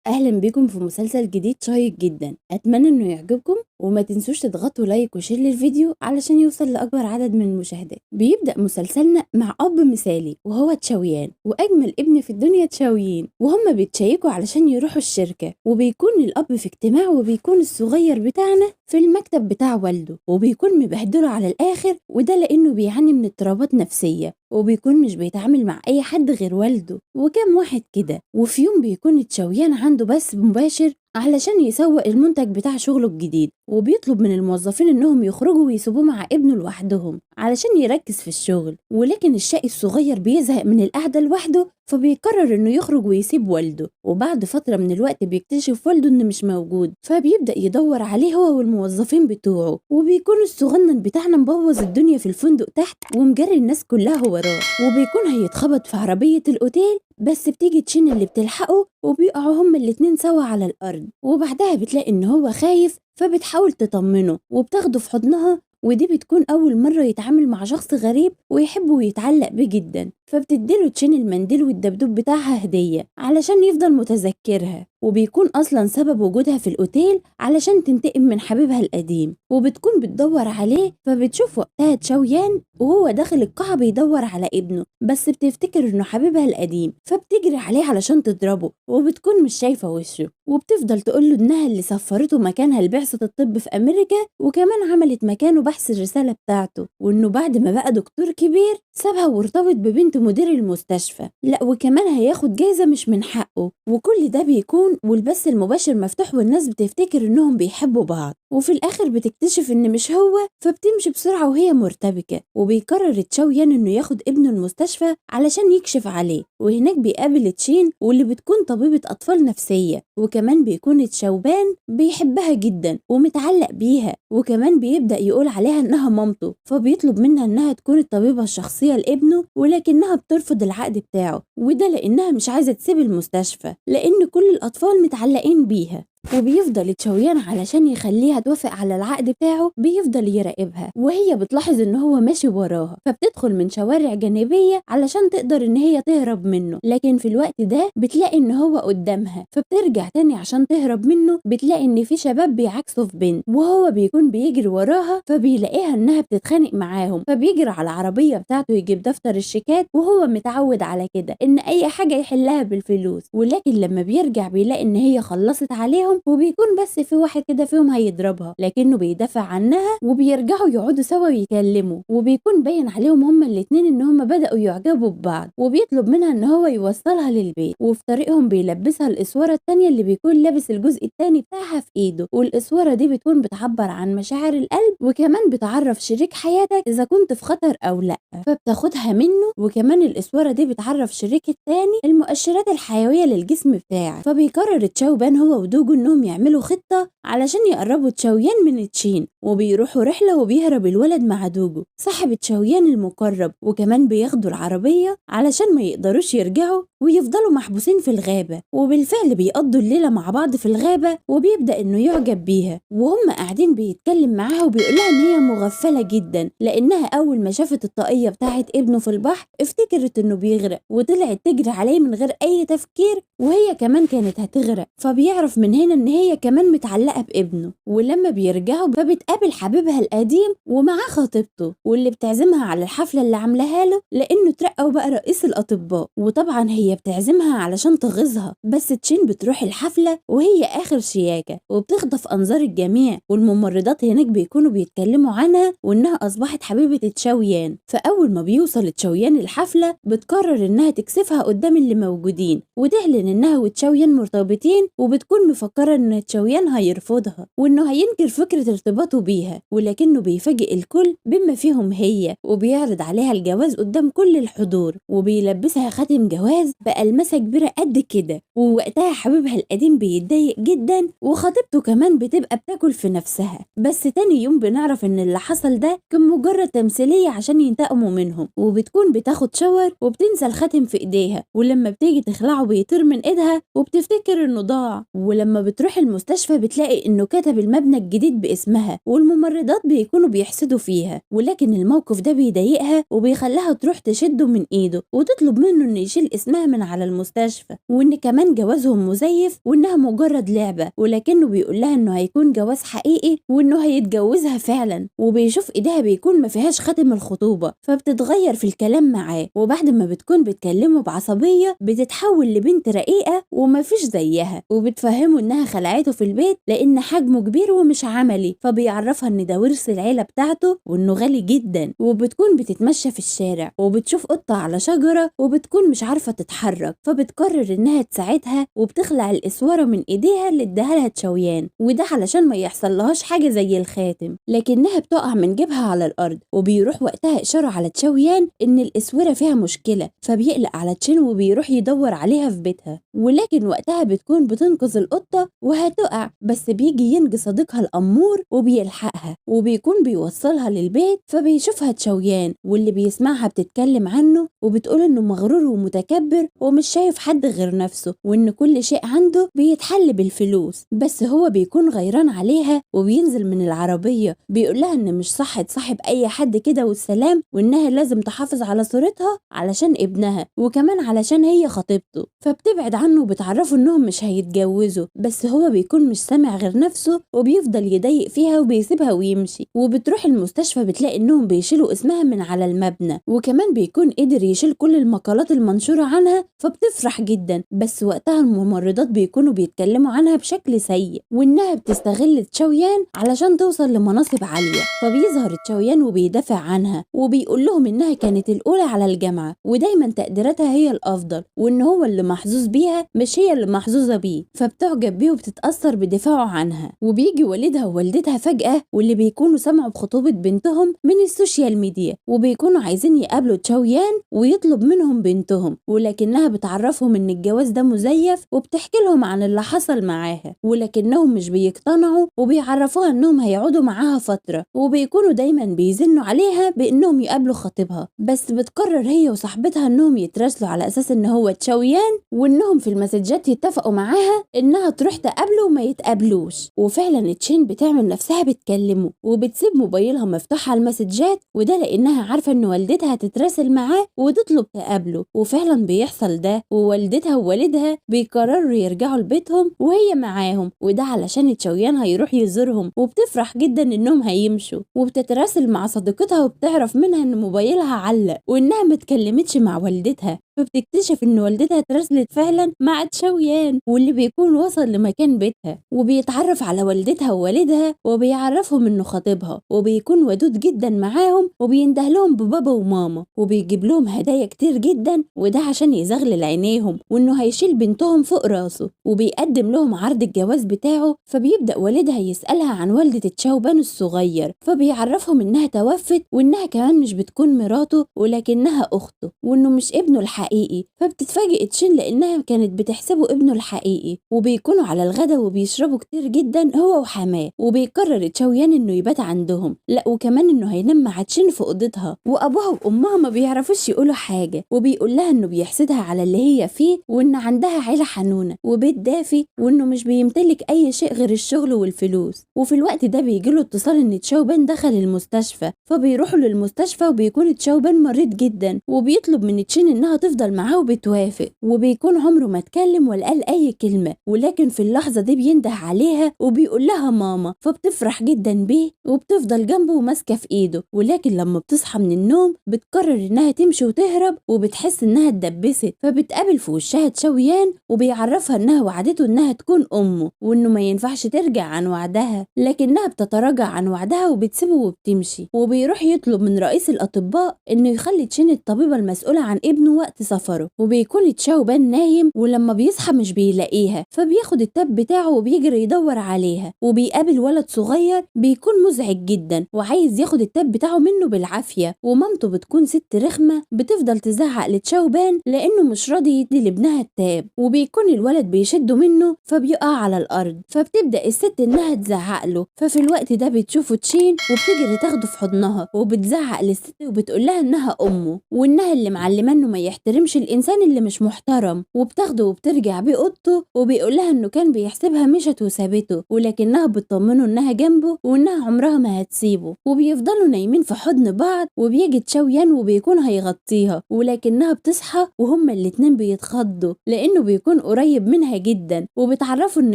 أهلا بكم في مسلسل جديد شيق جدا. أتمنى إنه يعجبكم وما تنسوش تضغطوا لايك وشير للفيديو علشان يوصل لأكبر عدد من المشاهدات. بيبدأ مسلسلنا مع أب مثالي وهو تشاويان وأجمل ابن في الدنيا تشاويين، وهم بيتشيكوا علشان يروحوا الشركة، وبيكون الأب في اجتماع وبيكون الصغير بتاعنا في المكتب بتاع والده وبيكون مبهدله على الآخر، وده لأنه بيعاني من اضطرابات نفسية وبيكون مش بيتعامل مع أي حد غير والده وكام واحد كده. وفي يوم بيكون تشاويان عنده بث مباشر علشان يسوق المنتج بتاع شغله الجديد، وبيطلب من الموظفين انهم يخرجوا ويسيبوه مع ابنه لوحدهم علشان يركز في الشغل، ولكن الشقي الصغير بيزهق من القعدة لوحده فبيقرر انه يخرج ويسيب والده. وبعد فترة من الوقت بيكتشف والده انه مش موجود، فبيبدأ يدور عليه هو والموظفين بتوعه، وبيكون الصغنن بتاعنا مبوظ الدنيا في الفندق تحت ومجري الناس كلها وراه، وبيكون هيتخبط في عربية الأوتيل بس بتيجي تشين اللي بتلحقه وبيقعوا هما الاتنين سوا على الأرض. وبعدها بتلاقي إن هو خايف فبتحاول تطمنه وبتاخده في حضنها، ودي بتكون أول مرة يتعامل مع شخص غريب ويحبه ويتعلق بيه جدا، فبتديله تشين المنديل والدبدوب بتاعها هدية علشان يفضل متذكرها، وبيكون أصلا سبب وجودها في الأوتيل علشان تنتقم من حبيبها القديم، وبتكون بتدور عليه فبتشوف وقتها تشاويان وهو داخل القاعة بيدور على ابنه، بس بتفتكر إنه حبيبها القديم فبتجري عليه علشان تضربه، وبتكون مش شايفة وشه، وبتفضل تقوله إنها اللي سفرته مكانها لبعثة الطب في أمريكا، وكمان عملت مكانه بحث الرسالة بتاعته، وإنه بعد ما بقى دكتور كبير سابها وارتبط ببنت مدير المستشفى، لا وكمان هياخد جايزة مش من حقه. وكل ده بيكون والبث المباشر مفتوح والناس بتفتكر إنهم بيحبوا بعض، وفي الآخر بتكتشف إن مش هو، فبتمشي بسرعة وهي مرتبكة. وبيقرر تشاويان إنه ياخد ابنه المستشفى علشان يكشف عليه، وهناك بيقابل تشين واللي بتكون طبيبة أطفال نفسية، وكمان بيكون تشاوبان بيحبها جدا ومتعلق بيها، وكمان بيبدأ يقول عليها إنها مامته، فبيطلب منها إنها تكون الطبيبة الشخصية لابنه، ولكنها بترفض العقد بتاعه، وده لأنها مش عايزة تسيب المستشفى لأن كل الأطفال متعلقين بيها. وبيفضل تشاويان علشان يخليها توافق على العقد بتاعه بيفضل يراقبها، وهي بتلاحظ ان هو ماشي وراها فبتدخل من شوارع جانبية علشان تقدر ان هي تهرب منه، لكن في الوقت ده بتلاقي ان هو قدامها فبترجع تاني عشان تهرب منه، بتلاقي ان في شباب بيعكسوا في بنت وهو بيكون بيجري وراها فبيلاقيها انها بتتخانق معاهم، فبيجري على العربية بتاعته يجيب دفتر الشيكات وهو متعود على كده ان اي حاجة يحلها بالفلوس، ولكن لما بيرجع بيلاقي ان هي خلصت عليهم وبيكون بس في واحد كده فيهم هيضربها لكنه بيدافع عنها، وبيرجعوا يقعدوا سوا ويكلموا، وبيكون باين عليهم هما الاتنين ان هما بدأوا يعجبوا ببعض، وبيطلب منها ان هو يوصلها للبيت، وفي طريقهم بيلبسها الاسوارة التانية اللي بيكون لابس الجزء التاني بتاعها في ايده، والاسوارة دي بتكون بتعبر عن مشاعر القلب وكمان بتعرف شريك حياتك اذا كنت في خطر او لا، فبتاخدها منه، وكمان الاسوارة دي بتعرف شريك التاني المؤشرات الحيوية للجسم بتاعك. فبيقرر تشاوبان هو ودوجو انهم يعملوا خطة علشان يقربوا تشاويان من تشين، وبيروحوا رحلة وبيهرب الولد مع دوجو صاحب تشاويان المقرب، وكمان بياخدوا العربية علشان ما يقدروش يرجعوا ويفضلوا محبوسين في الغابة، وبالفعل بيقضوا الليلة مع بعض في الغابة، وبيبدأ انه يعجب بيها وهم قاعدين بيتكلم معاها وبيقولها ان هي مغفلة جدا لانها اول ما شافت الطاقية بتاعت ابنه في البحر افتكرت انه بيغرق وطلعت تجري عليه من غير اي تفكير وهي كمان كانت هتغرق، فبيعرف من هنا ان هي كمان متعلقة بابنه. ولما بيرجعوا فبتقابل حبيبها القديم ومعاه خطيبته واللي بتعزمها على الحفلة اللي عاملاها له لانه اترقى وبقى رئيس الاطباء، وطبعا هي بتعزمها علشان تغيظها، بس تشين بتروح الحفلة وهي اخر شياكة وبتخطف انظار الجميع، والممرضات هناك بيكونوا بيتكلموا عنها وانها اصبحت حبيبة تشاويان. فاول ما بيوصل تشاويان الحفلة بتقرر انها تكسفها قدام اللي موجودين وتعلن انها وتشاويان مرتبطين، وبتكون مفكرة ان تشاويان هيرفضها وانه هينكر فكرة ارتباطه بيها، ولكنه بيفاجئ الكل بما فيهم هي، وبيعرض عليها الجواز قدام كل الحضور وبيلبسها خاتم جواز بألماسة كبيرة قد كده، ووقتها حبيبها القديم بيتضايق جدا وخطيبته كمان بتبقى بتاكل في نفسها. بس تاني يوم بنعرف ان اللي حصل ده كان مجرد تمثيلية عشان ينتقموا منهم، وبتكون بتاخد شاور وبتنسى الخاتم في ايديها، ولما بتيجي تخلعه بيطير من ايدها وبتفتكر انه ضاع، ولما بتروح المستشفى بتلاقي إنه كتب المبنى الجديد باسمها، والممرضات بيكونوا بيحسدوا فيها، ولكن الموقف ده بيضايقها وبيخليها تروح تشده من إيده وتطلب منه إنه يشيل اسمها من على المستشفى، وإن كمان جوازهم مزيف وإنها مجرد لعبة، ولكنه بيقول لها إنه هيكون جواز حقيقي وإنه هيتجوزها فعلا، وبيشوف إيديها بيكون ما فيهاش خاتم الخطوبة، فبتتغير في الكلام معاه، وبعد ما بتكون بتكلمه بعصبية بتتحول لبنت رقيقة ومفيش زيها، وبتفهمه إنها خلعته في البيت لأن حجمه كبير ومش عملي، فبيعرفها إن ده ورث العيلة بتاعته وإنه غالي جدا. وبتكون بتتمشى في الشارع وبتشوف قطة على شجرة وبتكون مش عارفة تتحرك، فبتقرر إنها تساعدها وبتخلع الإسوارة من إيديها اللي اداها لها تشويان، وده علشان ما يحصلهاش حاجة زي الخاتم، لكنها بتقع من جيبها على الأرض، وبيروح وقتها إشارة على تشويان إن الإسورة فيها مشكلة، فبيقلق على تشين وبيروح يدور عليها في بيتها، ولكن وقتها بتكون بتنقذ القطة وهتقع، بس بيجي ينجي صديقها الأمور وبيلحقها وبيكون بيوصلها للبيت، فبيشوفها تشويان واللي بيسمعها بتتكلم عنه وبتقول إنه مغرور ومتكبر ومش شايف حد غير نفسه، وإن كل شيء عنده بيتحل بالفلوس، بس هو بيكون غيران عليها وبينزل من العربية بيقول لها إن مش صح تصاحب أي حد كده والسلام، وإنها لازم تحافظ على صورتها علشان ابنها وكمان علشان هي خطيبته، فبتبعد عنه وبتعرفه إنهم مش هيتجوزوا، بس هو بيكون مش سامع غير نفسه وبيفضل يضايق فيها وبيسيبها ويمشي. وبتروح المستشفى بتلاقي إنهم بيشيلوا اسمها من على المبنى، وكمان بيكون قدر يشيل كل المقالات المنشورة عنها، فبتفرح جدا، بس وقتها الممرضات بيكونوا بيتكلموا عنها بشكل سيء وإنها بتستغل تشويان علشان توصل لمناصب عالية، فبيظهر تشويان وبيدافع عنها وبيقول لهم إنها كانت الأولى على الجامعة ودايما تقديراتها هي الأفضل، وإن هو اللي محظوظ بيها مش هي اللي محظوظة بيه، فبتعجب بيه وبتتأثر بدفاعه عنها. وبيجي والدها ووالدتها فجأة واللي بيكونوا سمعوا بخطوبة بنتهم من السوشيال ميديا، وبيكونوا عايزين يقابلوا تشويان ويطلب منهم بنتهم، ولكنها بتعرفهم إن الجواز ده مزيف وبتحكي لهم عن اللي حصل معاها، ولكنهم مش بيقتنعوا وبيعرفوها إنهم هيقعدوا معاها فترة، وبيكونوا دايما بيزنوا عليها بإنهم يقابلوا خطيبها، بس بتقرر هي وصاحبتها إنهم يتراسلوا على أساس إن هو تشويان، وإنهم في المسجات يتفقوا معاها إنها تروح تقابله وما يتقابلوش. وفعلا تشين بتعمل نفسها بتكلمه وبتسيب موبايلها مفتوح على المسجات، وده لأنها عارفة إن والدتها هتتراسل معاه وتطلب تقابله، وفعلا بيحصل ده، ووالدتها ووالدها بيقرروا يرجعوا لبيتهم وهي معاهم، وده علشان تشويان هيروح يزورهم، وبتفرح جدا إنهم هيمشوا، وبتتراسل مع صديقتها وبتعرف منها إن موبايلها علق وإنها متكلمتش مع والدتها، فبتكتشف إن والدتها اتراسلت فعلا مع تشويان واللي بيكون وصل لمكان بيتها، وبيتعرف على والدتها ووالدها وبيعرفهم إنه خطيبها، وبيكون ودود جدا معاهم وبينده لهم ببابا وماما، وبيجيب لهم هدايا كتير جدا، وده عشان يزغلل عينيهم وإنه هيشيل بنتهم فوق راسه، وبيقدم لهم عرض الجواز بتاعه. فبيبدأ والدها يسألها عن والدة تشوبان الصغير، فبيعرفهم إنها توفت وإنها كمان مش بتكون مراته ولكنها أخته، وإنه مش ابنه الحقيقي، فبتتفاجئ تشين لأنها كانت بتحسبه ابنه الحقيقي، وبيكونوا على الغدا وبيشربوا كتير جدا هو وحماه، وبيقرر تشويان إنه يبات عندهم، لا وكمان إنه هينام مع تشين في أوضتها، وأبوها وأمها ما بيعرفوش يقولوا حاجة، وبيقول لها إنه بيحسدها على اللي هي فيه وإن عندها عيلة حنونة وبيت دافي، وإنه مش بيمتلك أي شيء غير الشغل والفلوس. وفي الوقت ده بيجيله اتصال إن تشوبان دخل المستشفى، فبيروحوا للمستشفى وبيكون تشوبان مريض جدا، وبيطلب من تشين إنها تفضل معاه وبتوافق، وبيكون عمره ما اتكلم ولا قال أي كلمة، ولكن في اللحظة دي بينده عليها وبيقول لها ماما، فبتفرح جدا بيه وبتفضل جنبه وماسكة في إيده، ولكن لما بتصحى من النوم بتقرر إنها تمشي وتهرب، وبتحس إنها اتدبست، فبتقابل في وشها تشويان وبيعرفها إنها وعدته إنها تكون أمه وإنه ما ينفعش ترجع عن وعدها، لكنها بتتراجع عن وعدها وبتسيبه وبتمشي، وبيروح يطلب من رئيس الأطباء إنه يخلي تشين الطبيبة المسؤولة عن ابنه وقت سفره، وبيكون تشوبان نايم، ولما بيصحى مش بيلاقيها، فبياخد التاب بتاعه وبيجري يدور عليها، وبيقابل ولد صغير بيكون مزعج جدا وعايز ياخد التاب بتاعه منه بالعافية، ومامته بتكون ست رخمة بتفضل تزعق لتشوبان لأنه مش راضي يدي لابنها التاب، وبيكون الولد بيشده منه فبيقع على الأرض، فبتبدأ الست إنها تزعق له، ففي الوقت ده بتشوفه تشين وبتجري تاخده في حضنها وبتزعق للست وبتقول لها إنها أمه وإنها اللي معلمة إنه ما يحترمش الإنسان اللي مش محترم، وبتاخده وبترجع بيه أوضته، وبيقول لها إنه كان كان بيحسبها مشت وسابته، ولكنها بتطمنه انها جنبه وانها عمرها ما هتسيبه، وبيفضلوا نايمين في حضن بعض، وبيجي تشاويان وبيكون هيغطيها، ولكنها بتصحى وهما الاتنين بيتخضوا لانه بيكون قريب منها جدا، وبتعرفه ان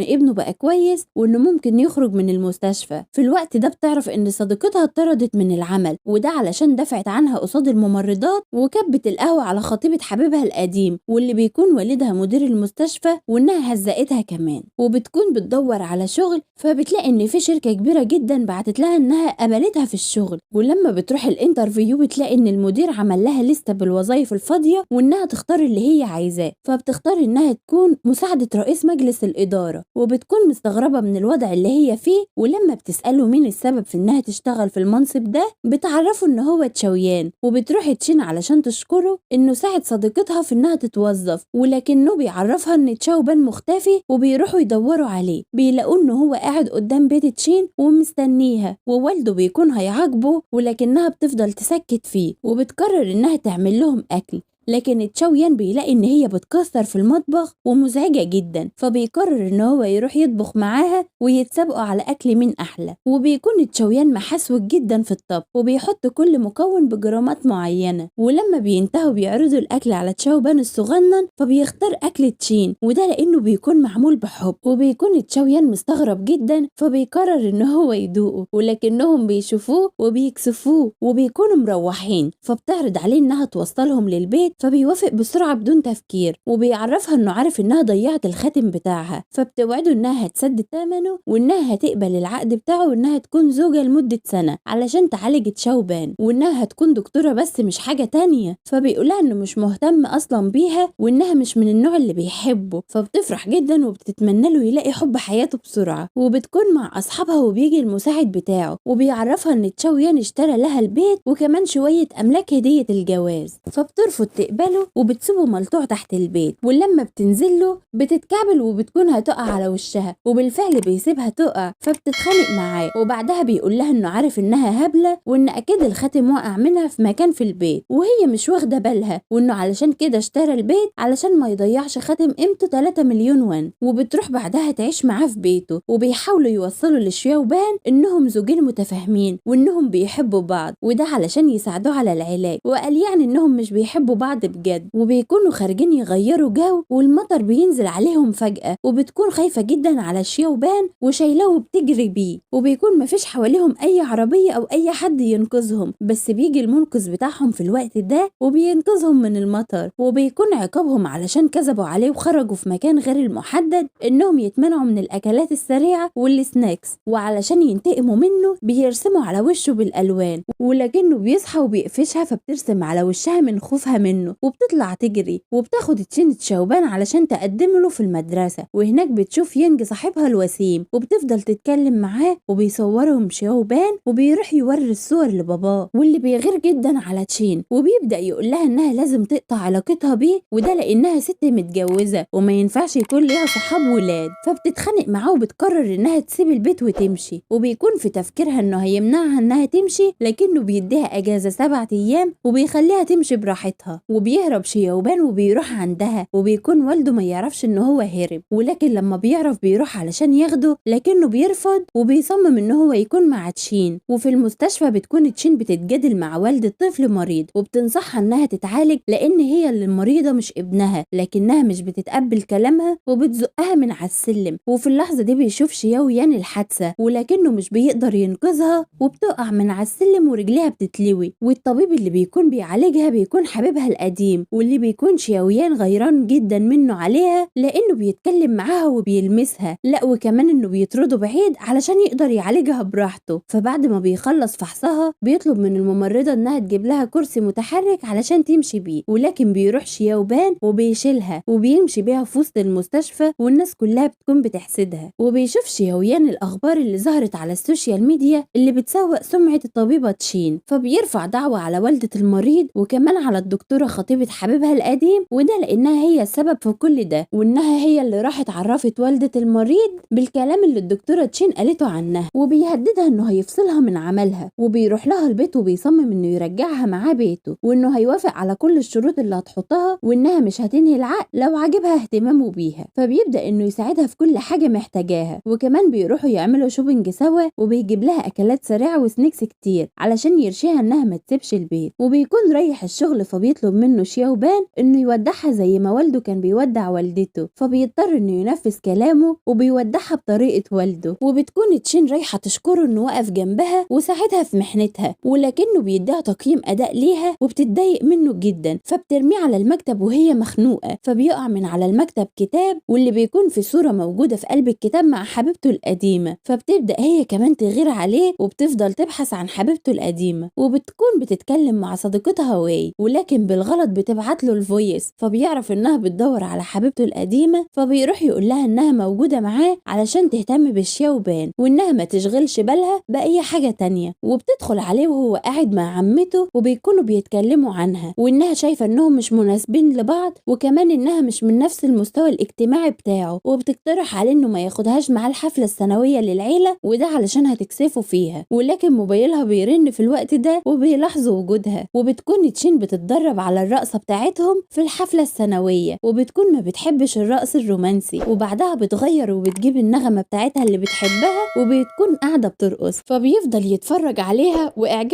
ابنه بقى كويس وانه ممكن يخرج من المستشفى. في الوقت ده بتعرف ان صديقتها اتطردت من العمل، وده علشان دفعت عنها قصاد الممرضات وكبت القهوة على خطيبة حبيبها القديم واللي بيكون والدها مدير المستشفى، وانها هزقتها كمان. وبتكون بتدور على شغل، فبتلاقي ان في شركة كبيرة جدا بعتت لها انها قبلتها في الشغل، ولما بتروح الانترفيو بتلاقي ان المدير عمل لها لستة بالوظائف الفاضية وانها تختار اللي هي عايزاه، فبتختار انها تكون مساعدة رئيس مجلس الإدارة، وبتكون مستغربة من الوضع اللي هي فيه. ولما بتسأله مين السبب في انها تشتغل في المنصب ده بتعرفه ان هو تشاويان، وبتروح تشين علشان تشكره انه ساعد صديقتها في انها تتوظف، ولكنه بيعرفها ان تشاوبان مختفي، وبيروحوا يدوروا عليه بيلاقوا انه هو قاعد قدام بيت تشين ومستنيها، ووالده بيكون هيعاقبه ولكنها بتفضل تسكت فيه، وبتقرر انها تعمل لهم اكل. لكن تشاويان بيلاقي ان هي بتكسر في المطبخ ومزعجة جدا، فبيقرر ان هو يروح يطبخ معاها ويتسابقوا على اكل مين احلى. وبيكون تشاويان محسوك جدا في الطبخ، وبيحط كل مكون بجرامات معينة، ولما بينتهوا بيعرضوا الاكل على تشاوبان الصغنن فبيختار اكل تشين، وده لانه بيكون معمول بحب. وبيكون تشاويان مستغرب جدا فبيقرر ان هو يدوقه، ولكنهم بيشوفوه وبيكسفوه وبيكونوا مروحين، فبتعرض عليه انها توصلهم للبيت، فبيوافق بسرعة بدون تفكير، وبيعرفها انه عارف انها ضيعت الخاتم بتاعها، فبتوعده انها هتسدد ثمنه وانها هتقبل العقد بتاعه وانها تكون زوجة لمدة سنة علشان تعالج تشاوبان، وانها هتكون دكتورة بس مش حاجة تانية. فبيقولها انه مش مهتم اصلا بيها وانها مش من النوع اللي بيحبه، فبتفرح جدا وبتتمنى له يلاقي حب حياته بسرعة. وبتكون مع اصحابها وبيجي المساعد بتاعه وبيعرفها ان تشاويان اشترى لها البيت وكمان شوية املاك هدية الجواز، فبترفض تقبله وبتسيبه ملطوع تحت البيت. ولما بتنزله بتتكعبل وبتكون هتقع على وشها، وبالفعل بيسيبها تقع فبتتخانق معاه، وبعدها بيقول لها انه عارف انها هبلة وان اكيد الخاتم وقع منها في مكان في البيت وهي مش واخدة بالها، وانه علشان كده اشترى البيت علشان ما يضيعش خاتم قيمته 3 مليون وان. وبتروح بعدها تعيش معاه في بيته، وبيحاولوا يوصلوا لشياوبان انهم زوجين متفاهمين وانهم بيحبوا بعض، وده علشان يساعدوه على العلاج، وقال يعني انهم مش بيحبوا بعض بجد. وبيكونوا خارجين يغيروا جو والمطر بينزل عليهم فجأة، وبتكون خايفة جدا على شياوبان وشايلاه وبتجري بيه، وبيكون مفيش حواليهم اي عربية او اي حد ينقذهم، بس بيجي المنقذ بتاعهم في الوقت ده وبينقذهم من المطر. وبيكون عقابهم علشان كذبوا عليه وخرجوا في مكان غير المحدد انهم يتمنعوا من الاكلات السريعة والسناكس، وعلشان ينتقموا منه بيرسموا على وشه بالالوان، ولكنه بيصحى وبيقفشها فبترسم على وشها من خوفها منه، وبتطلع تجري وبتاخد تشين تشاوبان علشان تقدم له في المدرسة. وهناك بتشوف ينج صاحبها الوسيم وبتفضل تتكلم معاه، وبيصورهم شاوبان وبيروح يوري الصور لباباه، واللي بيغير جدا على تشين، وبيبدأ يقول لها انها لازم تقطع علاقتها بيه، وده لانها ست متجوزة وما ينفعش يكون ليها صحاب ولاد. فبتتخانق معاه وبتقرر انها تسيب البيت وتمشي، وبيكون في تفكيرها انه هيمنعها انها تمشي، لكنه بيديها اجازة 7 ايام وبيخليها تمشي براحتها. وبيهرب شياوبان وبيروح عندها، وبيكون والده ما يعرفش ان هو هرب، ولكن لما بيعرف بيروح علشان ياخده، لكنه بيرفض وبيصمم ان هو يكون مع تشين. وفي المستشفى بتكون تشين بتتجادل مع والدة طفل مريض وبتنصحها انها تتعالج لان هي اللي المريضة مش ابنها، لكنها مش بتتقبل كلامها وبتزقها من على السلم. وفي اللحظة دي بيشوف شياويان الحادثة ولكنه مش بيقدر ينقذها، وبتقع من على السلم ورجليها بتتلوي. والطبيب اللي بيكون بيعالجها بيكون حبيبها القديم، واللي بيكون شياويان غيران جدا منه عليها لانه بيتكلم معاها وبيلمسها، لا وكمان انه بيطرده بعيد علشان يقدر يعالجها براحته. فبعد ما بيخلص فحصها بيطلب من الممرضة انها تجيب لها كرسي متحرك علشان تمشي بيه، ولكن بيروح شياوبان وبيشيلها وبيمشي بيها في وسط المستشفى، والناس كلها بتكون بتحسدها. وبيشوف شياويان الاخبار اللي ظهرت على السوشيال ميديا اللي بتسوق سمعة الطبيبة تشين، فبيرفع دعوة على والدة المريض وكمان على الدكتورة الدكتورة خطيبة حبيبها القديم، وده لأنها هي السبب في كل ده، وإنها هي اللي راحت عرفت والدة المريض بالكلام اللي الدكتورة تشين قالته عنها، وبيهددها إنه هيفصلها من عملها، وبيروح لها البيت وبيصمم إنه يرجعها معاه بيته، وإنه هيوافق على كل الشروط اللي هتحطها، وإنها مش هتنهي العقد لو عجبها اهتمامه بيها. فبيبدأ إنه يساعدها في كل حاجة محتاجاها، وكمان بيروحوا يعملوا شوبينج سوا، وبيجيب لها أكلات سريعة وسنيكس كتير علشان يرشيها إنها ما تسيبش البيت. وبيكون رايح الشغل، فبيطلب منه شياوبان إنه يودعها زي ما والده كان بيودع والدته، فبيضطر إنه ينفذ كلامه وبيودعها بطريقة والده. وبتكون تشين رايحة تشكره إنه وقف جنبها وساعدها في محنتها، ولكنه بيديها تقييم أداء ليها وبتتضايق منه جدا، فبترميه على المكتب وهي مخنوقة. فبيقع من على المكتب كتاب، واللي بيكون في صورة موجودة في قلب الكتاب مع حبيبته القديمة، فبتبدأ هي كمان تغير عليه وبتفضل تبحث عن حبيبته القديمة. وبتكون بتتكلم مع صديقتها واي، ولكن بالغلط بتبعت له الفويس، فبيعرف انها بتدور على حبيبته القديمة، فبيروح يقول لها انها موجودة معاه علشان تهتم بالشيوبان، وانها ما تشغلش بالها بأي حاجة تانية. وبتدخل عليه وهو قاعد مع عمته، وبيكونوا بيتكلموا عنها، وانها شايفة انهم مش مناسبين لبعض، وكمان انها مش من نفس المستوى الاجتماعي بتاعه، وبتقترح عليه انه ما ياخدهاش معاه الحفلة السنوية للعيلة، وده علشان هتكسفه فيها. ولكن موبايلها بيرن في الوقت ده وبيلاحظوا وجودها، وبتكون تشين بتتدرب على الرقصة بتاعتهم في الحفلة السنوية، وبتكون ما بتحبش الرقص الرومانسي، وبعدها بتغير وبتجيب النغمة بتاعتها اللي بتحبها، وبتكون قاعدة بترقص، فبيفضل يتفرج عليها وإعجاب